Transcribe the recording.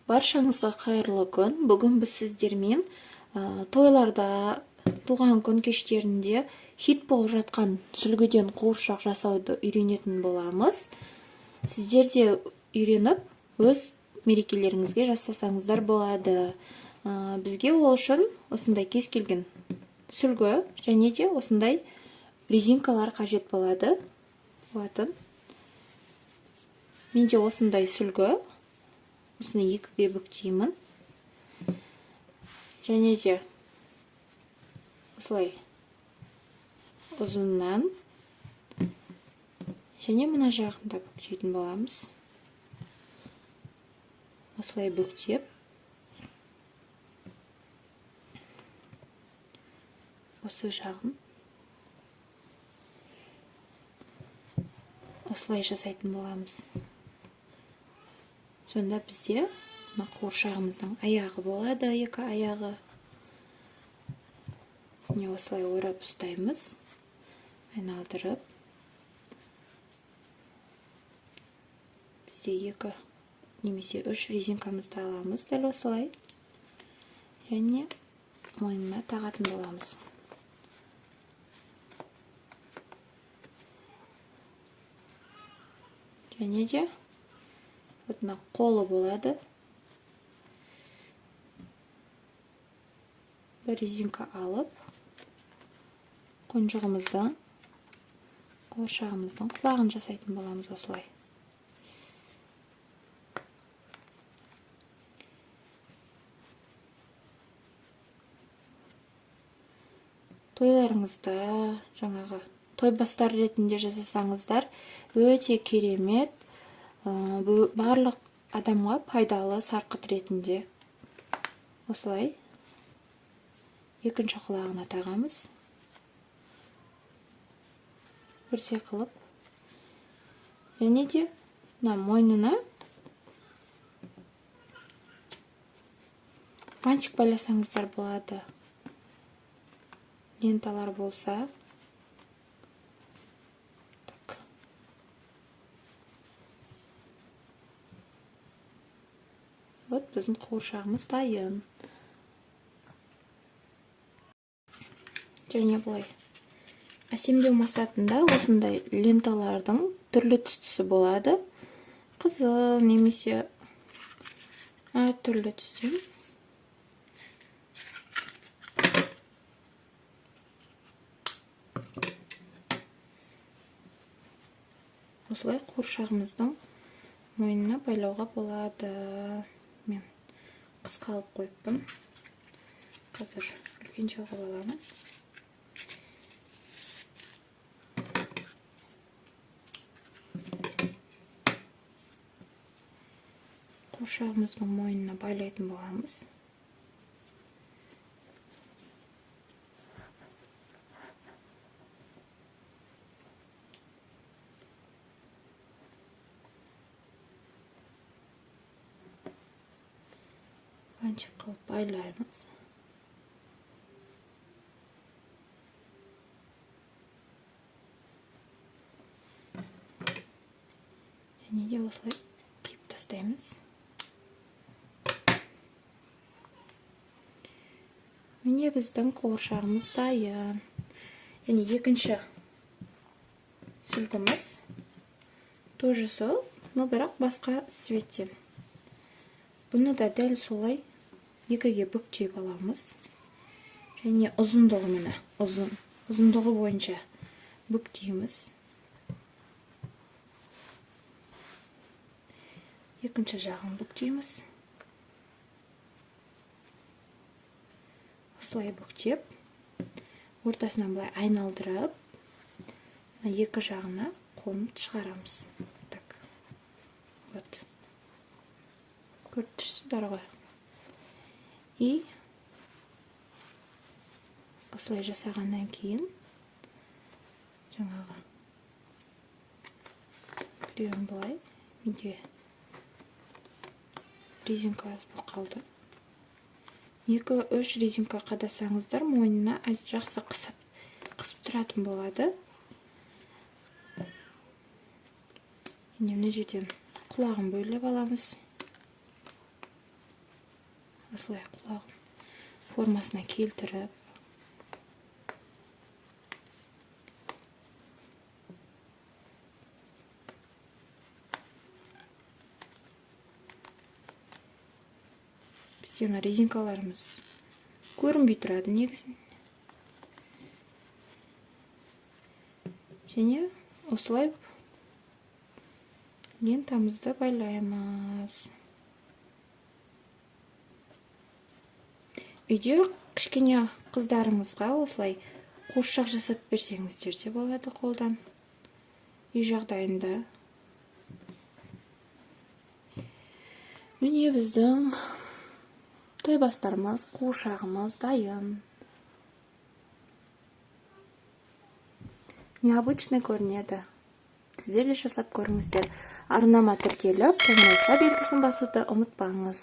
Баршаңызға қайырлы күн. Бүгін біз сіздермен тойларда, туған күн кештерінде хит болып жатқан сүлгіден қуыршақ жасауды үйренетін боламыз. Сіздер де үйреніп, өз мерекелеріңізге жасасаңыздар болады. Бізге ол үшін осындай кез келген сүлгі және де осындай резинкалар қажет болады. Менде осындай сүлгі. Осыны екіге бүктеймін. Және де осылай ұзыннан және мына жағында бүктейтін боламыз. Осылай бүктеп, осы жағын осылай жасайтын боламыз. Сонда бізде қуыршағымыздың аяғы болады, екі аяғы. Не осылай орап ұстаймыз, айналдырып. Бізде екі немесе үш резинкамызды аламыз, дәл осылай. Және мойнына тағатын боламыз. Және де қолы болады. Бір резинка алып, қонжығымыздан қуыршағымыздың құлағын жасайтын боламыз осылай. Тойларыңызда, жаңағы тойбастар ретінде жасасаңыздар, өте керемет, барлық адамға пайдалы сарқыт ретінде. Осылай екінші құлағына тағамыз. Бірсе қылып. Және де мойнына бантик байласаңыздар болады. Ленталар болса. Біздің қуыршағымыз дайын. Және бұлай әсемдеу мақсатында осындай ленталардың түрлі түстісі болады. Қызыл немесе түрлі түстен. Осылай қуыршағымыздың мойнына байлауға болады. Мен қысқа алып қойыппын. Қазір үлкенше қылып аламын. Қуыршағымыздың мойнына байлайтын боламыз. Бантик қылып байлаймыз. Және де осылай қиып тастаймыз. Міне біздің қуыршағымыз дайын. Және екінші сүлгіміз тоже сол, но бірақ басқа цветтен. Бұны да дәл солай екіге бүктеп аламыз. Және ұзындығы міне, ұзындығы бойынша бүктейміз. Екінші жағын бүктейміз. Осылай бүктеп, ортасынан былай айналдырып, екі жағына қомыт шығарамыз. Так. Вот. Көріп тұрсыздар ғой. И осылай жасағаннан кейін жаңағы біреуін былай, менде резинка аз болып қалды. 2-3 резинка қадасаңыздар, мойнына жақсы қысып тұратын болады. Мына жерден құлағын бөліп аламыз. осылай құлақ формасына келтіріп, бізде мына резинкаларымыз көрінбей тұрады негізінен. Және осылай лентамызды байлаймыз. Үйде кішкене қыздарыңызға осылай қуыршақ жасап берсеңіздер де болады қолдан. Үй жағдайында. Міне біздің тойбастарымыз, қуыршағымыз дайын. Необычный көрінеді. Сіздер де жасап көріңіздер. Арнама тіркеліп, қоңырау белгісін басуды ұмытпаңыз.